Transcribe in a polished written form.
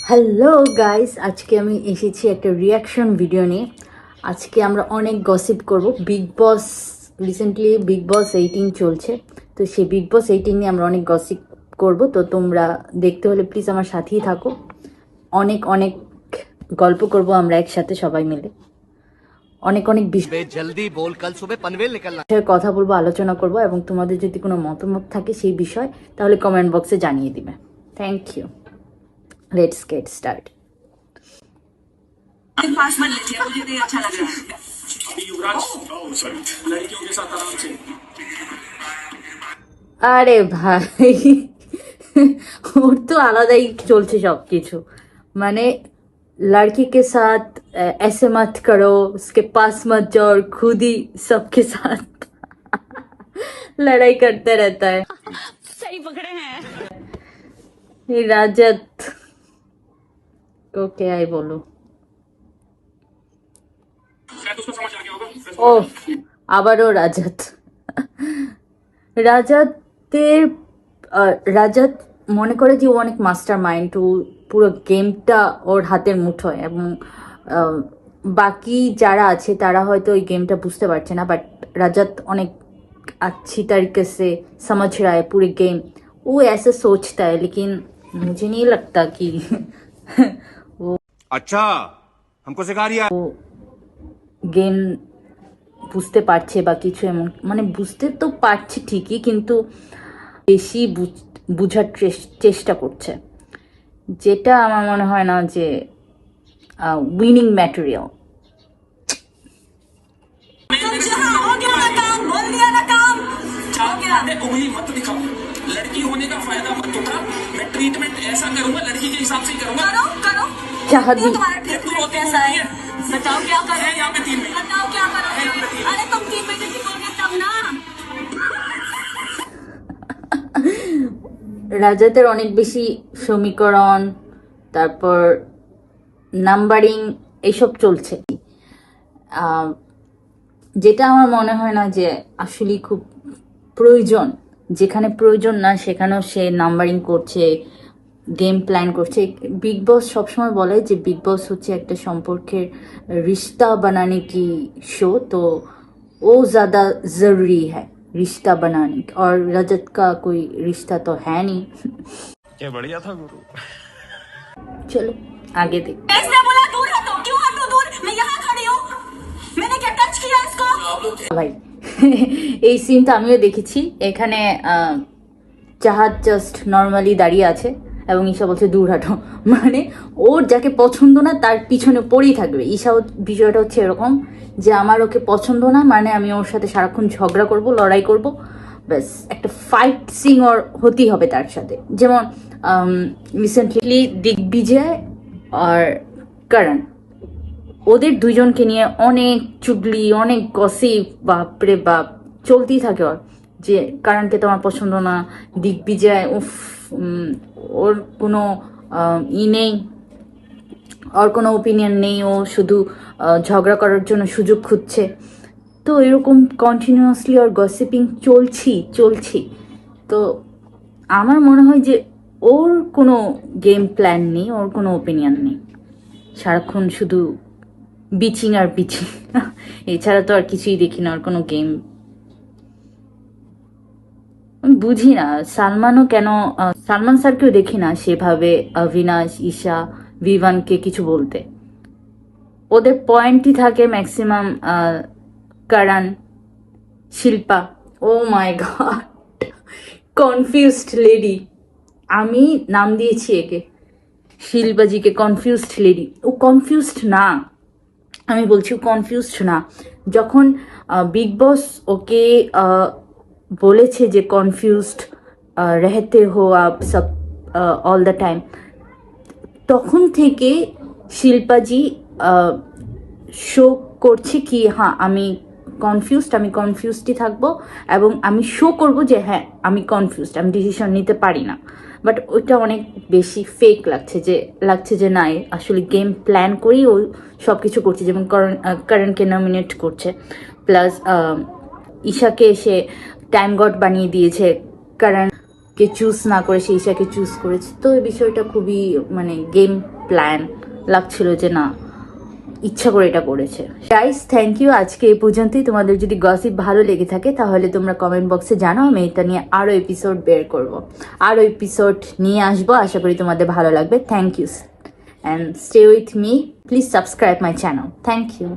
Hello guys, আজকে আমি এসেছি একটা রিয়াকশন ভিডিও নিয়ে। আজকে আমরা অনেক গসিপ করব। বিগ বস রিসেন্টলি বিগ বস 18 চলছে, তো সেই বিগ বস 18 নিয়ে আমরা অনেক গসিপ করব। তো তোমরা দেখতে হলে প্লিজ আমার সাথেই থাকো। অনেক অনেক গল্প করব আমরা একসাথে সবাই মিলে। অনেক অনেক জলদি বল, কাল সুবে পনভেল নিকলনা। কথা বলবো, আলোচনা করব, এবং তোমাদের যদি কোনো মতামত থাকে সেই বিষয় তাহলে কমেন্ট বক্সে জানিয়ে দিবে। Thank you. Let's get start. पास मत लीजिए, मुझे नहीं अच्छा लग रहा है। अभी युवराज सॉरी लड़कियों के साथ आराम से। আরে ভাই, ওর তো আলাদাই চলছে সব কিছু। মানে लड़की के साथ ऐसे मत करो, उसके पास मत जाओ और खुद ही सबके साथ लड़ाई करते रहता है। सही पकड़े हैं। ये राजत को क्या ही बोलो। शायद उसको समझ आ गया होगा। ও আবারও রাজাত। রাজাতের রাজাত মনে করে যে ও অনেক মাস্টার মাইন্ড, ও পুরো গেমটা ওর হাতের মুঠোয়, এবং বাকি যারা আছে তারা হয়তো ওই গেমটা বুঝতে পারছে না, বাট রাজাত অনেক अच्छी तरीके से समझ रहा है पूरे गेम। वो ऐसे सोचता है, लेकिन मुझे नहीं लगता कि अच्छा, हमको सिखा रही है। গেম বুঝতে পারছে বা কিছু, এমন মানে বুঝতে তো পারছে ঠিকই, কিন্তু বেশি বুঝার চেষ্টা করছে, যেটা আমার মনে হয় না যে উইনিং ম্যাটেরিয়াল। हो गया ना काम, बोल दिया ना काम। हो गया। उंगली मत दिखाओ, लड़की होने का फायदा मत उठा। मैं ट्रीटमेंट ऐसा करूंगा, लड़की के हिसाब से ही करूंगा। करो करो। चाहत भी तुम्हारा ट्रीटमेंट कैसा है? बताओ क्या करो। है यहाँ पे 3 महीने। बताओ क्या करो। अरे तुम 3 महीने टिकोगे तब ना। রাজাতের অনেক বেশি সমীকরণ, তারপর নাম্বারিং এইসব চলছে, যেটা আমার মনে হয় না যে আসলে খুব প্রয়োজন। যেখানে প্রয়োজন না সেখানেও সে নাম্বারিং করছে, গেম প্ল্যান করছে। বিগ বস সবসময় বলে যে বিগ বস হচ্ছে একটা সম্পর্কের रिश्ता बनाने की शो, तो वो ज़्यादा ज़रूरी है रिश्ता बनाने, और रजत का कोई रिश्ता तो है नहीं। क्या बढ़िया था गुरु। चलो आगे देख। इसने बोला दूर हटो, क्यों हटो दूर? मैं यहाँ खड़ी हूँ, मैंने क्या टच किया इसको? ভাই, এই সিনটা আমিও দেখেছি। এখানে চাহাত জাস্ট নর্মালি দাঁড়িয়ে আছে এবং ঈশা বলছে দূর হাঁটো, মানে ওর যাকে পছন্দ না তার পিছনে পড়েই থাকবে। ঈশা বিষয়টা হচ্ছে এরকম যে আমার ওকে পছন্দ না, মানে আমি ওর সাথে সারাক্ষণ ঝগড়া করব, লড়াই করব, ব্যাস একটা ফাইট সিন ওর হতেই হবে তার সাথে। যেমন রিসেন্টলি দিগ্বিজয় আর করণ, ওদের দুইজনকে নিয়ে অনেক চুগলি, অনেক গসিপ, বাপরে বাপ চলতেই থাকে ওর, যে কারণকে তোমার পছন্দ না, দিগ্বিজয় উফ, ওর কোনো নেই, ওর কোনো ওপিনিয়ন নেই, ও শুধু ঝগড়া করার জন্য সুযোগ খুঁজছে। তো এরকম কন্টিনিউয়াসলি ওর গসিপিং চলছি। তো আমার মনে হয় যে ওর কোনো গেম প্ল্যান নেই, ওর কোনো ওপিনিয়ন নেই, সারাক্ষণ শুধু বিচিং আর বিচিং, এছাড়া তো আর কিছুই দেখি না ওর কোনো গেম। বুঝি না সালমানও কেন, সালমান স্যারকেও দেখি না সেভাবে অবিনাশ, ঈশা, ভিভানকে কিছু বলতে। ওদের পয়েন্টই থাকে ম্যাক্সিমাম করণ, শিল্পা। ও মাই গড, কনফিউজড লেডি। আমি নাম দিয়েছি একে, শিল্পাজিকে কনফিউজড লেডি। ও কনফিউজড না, আমি বলছি কনফিউজড না। যখন বিগ বস ওকে বলেছে যে কনফিউজড रहते हो आप सब অল দ্য টাইম, তখন থেকে শিল্পাজি শো করছে কি হ্যাঁ আমি কনফিউজডই থাকবো, এবং আমি শো করব যে হ্যাঁ আমি কনফিউজড, আমি ডিসিশন নিতে পারি না। বাট ওইটা অনেক বেশি ফেক লাগছে যে না, আসলে গেম প্ল্যান করেই ও সব কিছু করছে। যেমন করণকে নমিনেট করছে, প্লাস ঈশাকে এসে টাইম গড বানিয়ে দিয়েছে করণকে ঈশাকে চুজ না করে সে ঈশাকে চুজ করেছে। তো এই বিষয়টা খুবই মানে গেম প্ল্যান লাগছিল যে না ইচ্ছা করে এটা করেছে। গাইস থ্যাংক ইউ, আজকে এই পর্যন্তই। তোমাদের যদি গসিপ ভালো লেগে থাকে তাহলে তোমরা কমেন্ট বক্সে জানাও, আমি এটা নিয়ে আরও এপিসোড বের করব, আরও এপিসোড নিয়ে আসবো। আশা করি তোমাদের ভালো লাগবে। Thank you and stay with me, please subscribe my channel. Thank you.